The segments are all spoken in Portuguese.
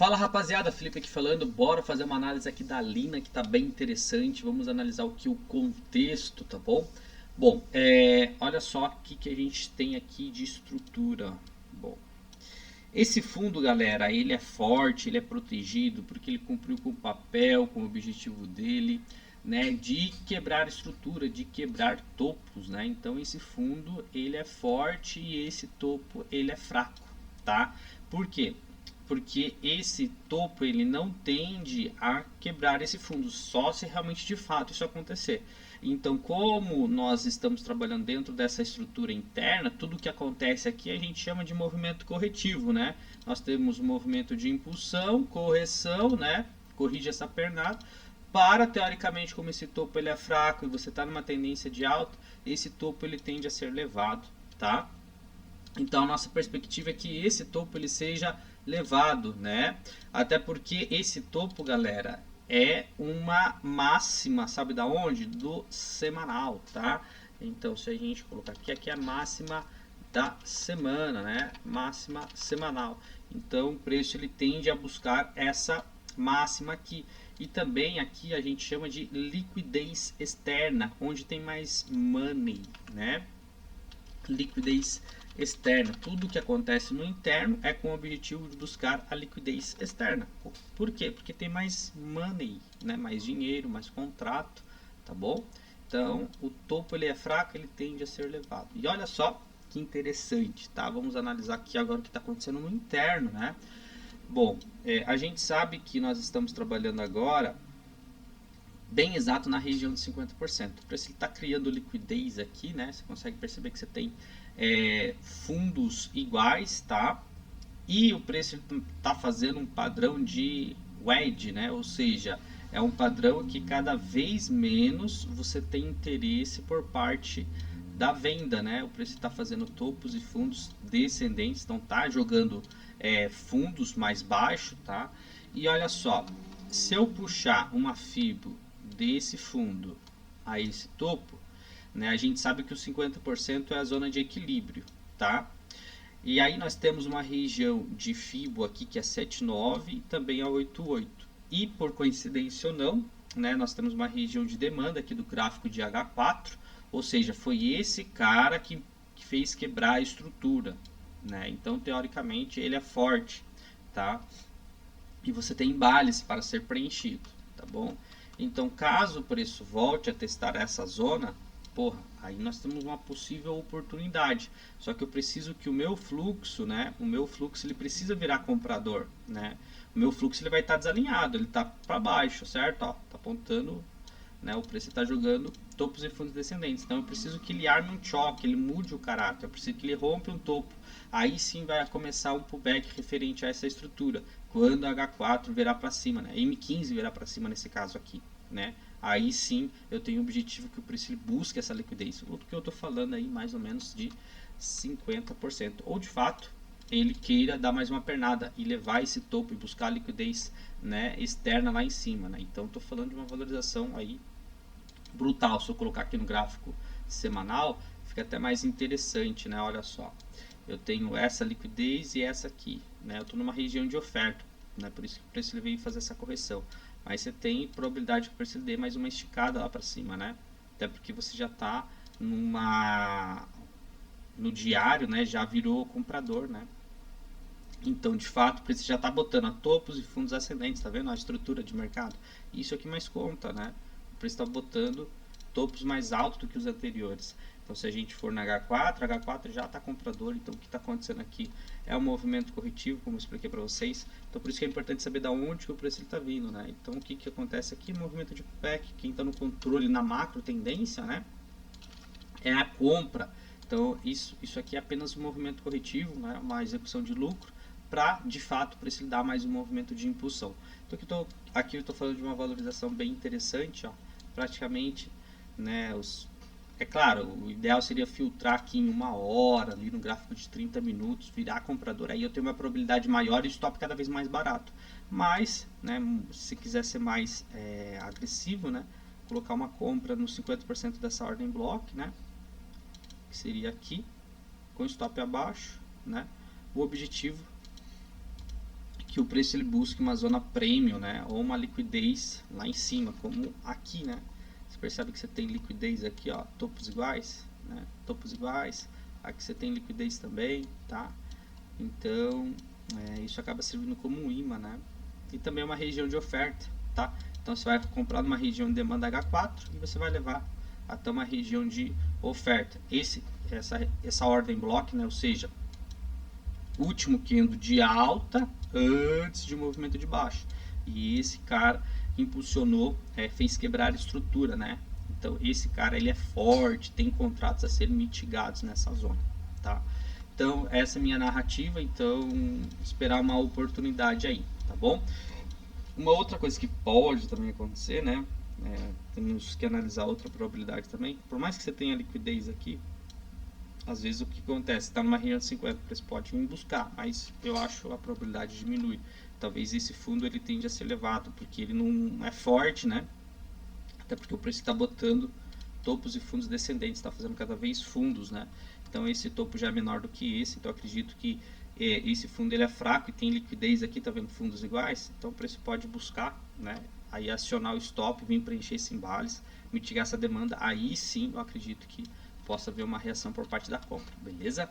Fala rapaziada, Felipe aqui falando, bora fazer uma análise aqui da Lina que tá bem interessante, vamos analisar o contexto, tá bom? Bom, olha só o que a gente tem aqui de estrutura. Bom, esse fundo, galera, ele é forte, ele é protegido porque ele cumpriu com o papel, com o objetivo dele, né, de quebrar estrutura, de quebrar topos, né? Então esse fundo, ele é forte e esse topo, ele é fraco, tá? Por quê? Porque esse topo ele não tende a quebrar esse fundo, só se realmente de fato isso acontecer. Então, como nós estamos trabalhando dentro dessa estrutura interna, tudo que acontece aqui a gente chama de movimento corretivo, né? Nós temos o movimento de impulsão, correção, né? Corrige essa pernada. Para, teoricamente, como esse topo ele é fraco e você está numa tendência de alta, esse topo ele tende a ser levado, tá? Então a nossa perspectiva é que esse topo ele seja levado, né? Até porque esse topo, galera, é uma máxima, sabe da onde? Do semanal, tá? Então se a gente colocar aqui é a máxima da semana, né? Máxima semanal. Então o preço ele tende a buscar essa máxima aqui. E também aqui a gente chama de liquidez externa, onde tem mais money, né? Liquidez externa. Tudo que acontece no interno é com o objetivo de buscar a liquidez externa. Por quê? Porque tem mais money, né? Mais dinheiro, mais contrato, tá bom? Então, o topo ele é fraco, ele tende a ser levado. E olha só que interessante, tá? Vamos analisar aqui agora o que está acontecendo no interno, né? Bom, a gente sabe que nós estamos trabalhando agora bem exato na região de 50%. O preço está criando liquidez aqui, né? Você consegue perceber que você tem fundos iguais, tá? E o preço está fazendo um padrão de wedge, né? Ou seja, é um padrão que cada vez menos você tem interesse por parte da venda, né? O preço está fazendo topos e fundos descendentes, então tá jogando fundos mais baixo, tá? E olha só, se eu puxar uma FIBO desse fundo a esse topo, né, a gente sabe que o 50% é a zona de equilíbrio, tá? E aí nós temos uma região de FIBO aqui que é 7,9 e também a 8,8. E por coincidência ou não, né, nós temos uma região de demanda aqui do gráfico de H4, ou seja, foi esse cara que fez quebrar a estrutura, né? Então teoricamente ele é forte, tá? E você tem embales para ser preenchido, tá bom? Então, caso o preço volte a testar essa zona, porra, aí nós temos uma possível oportunidade. Só que eu preciso que o meu fluxo, né? O meu fluxo ele precisa virar comprador, né? O meu fluxo ele vai estar desalinhado, ele está para baixo, certo? Ó, tá apontando, né? O preço está jogando topos e fundos descendentes. Então eu preciso que ele arme um choque, ele mude o caráter, eu preciso que ele rompa um topo. Aí sim vai começar um pullback referente a essa estrutura. Quando a H4 virar para cima, né? M15 virar para cima nesse caso aqui, né? Aí sim eu tenho o objetivo que o preço busque essa liquidez. O que eu estou falando aí mais ou menos de 50%. Ou de fato ele queira dar mais uma pernada e levar esse topo e buscar a liquidez, né, externa lá em cima, né? Então estou falando de uma valorização aí brutal. Se eu colocar aqui no gráfico semanal, fica até mais interessante, né? Olha só, eu tenho essa liquidez e essa aqui, né? Eu estou numa região de oferta, né? Por isso que o preço ele veio fazer essa correção. Mas você tem probabilidade que o preço dê mais uma esticada lá para cima, né? Até porque você já está no diário, né? Já virou comprador, né? Então, de fato, o preço já está botando a topos e fundos ascendentes, tá vendo a estrutura de mercado? Isso aqui mais conta, né? O preço está botando topos mais altos do que os anteriores. Então, se a gente for na H4 já está comprador. Então, o que está acontecendo aqui é um movimento corretivo, como eu expliquei para vocês. Então, por isso que é importante saber da onde que o preço está vindo, né? Então, o que acontece aqui? Movimento de pullback. Quem está no controle na macro tendência, né? É a compra. Então, isso aqui é apenas um movimento corretivo, né? Uma execução de lucro, para de fato para ele dar mais um movimento de impulsão. Então aqui eu estou falando de uma valorização bem interessante, ó, praticamente, né, é claro, o ideal seria filtrar aqui em 1 hora, ali no gráfico de 30 minutos, virar comprador, aí eu tenho uma probabilidade maior e o stop cada vez mais barato. Mas, né, se quiser ser mais agressivo, né, colocar uma compra no 50% dessa ordem block, né, que seria aqui, com stop abaixo, né, o objetivo que o preço ele busque uma zona premium, né, ou uma liquidez lá em cima, como aqui, né? Você percebe que você tem liquidez aqui, ó, topos iguais, né? Topos iguais. Aqui você tem liquidez também, tá? Então, isso acaba servindo como um imã, né? E também uma região de oferta, tá? Então você vai comprar numa região de demanda H4 e você vai levar até uma região de oferta. Essa ordem block, né? Ou seja, último candle de alta antes de movimento de baixa. E esse cara impulsionou, fez quebrar a estrutura, né? Então esse cara ele é forte, tem contratos a serem mitigados nessa zona, tá? Então essa é a minha narrativa, então esperar uma oportunidade aí, tá bom? Uma outra coisa que pode também acontecer, né? Temos que analisar outra probabilidade também. Por mais que você tenha liquidez aqui, às vezes o que acontece, está numa região de 50, o preço pode vir buscar, mas eu acho a probabilidade diminui. Talvez esse fundo ele tende a ser elevado, porque ele não é forte, né? Até porque o preço está botando topos e fundos descendentes, está fazendo cada vez fundos, né? Então esse topo já é menor do que esse, então eu acredito que esse fundo ele é fraco e tem liquidez aqui, tá vendo fundos iguais, então o preço pode buscar, né? Aí acionar o stop, vir preencher esse embales, mitigar essa demanda, aí sim eu acredito que possa haver uma reação por parte da compra, beleza?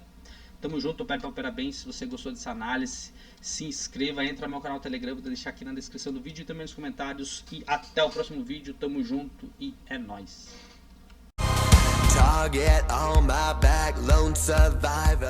Tamo junto, opera para operar bem. Se você gostou dessa análise, se inscreva, entra no meu canal Telegram, vou deixar aqui na descrição do vídeo e também nos comentários. E até o próximo vídeo, tamo junto e é nóis. Target on my back, lone survivor.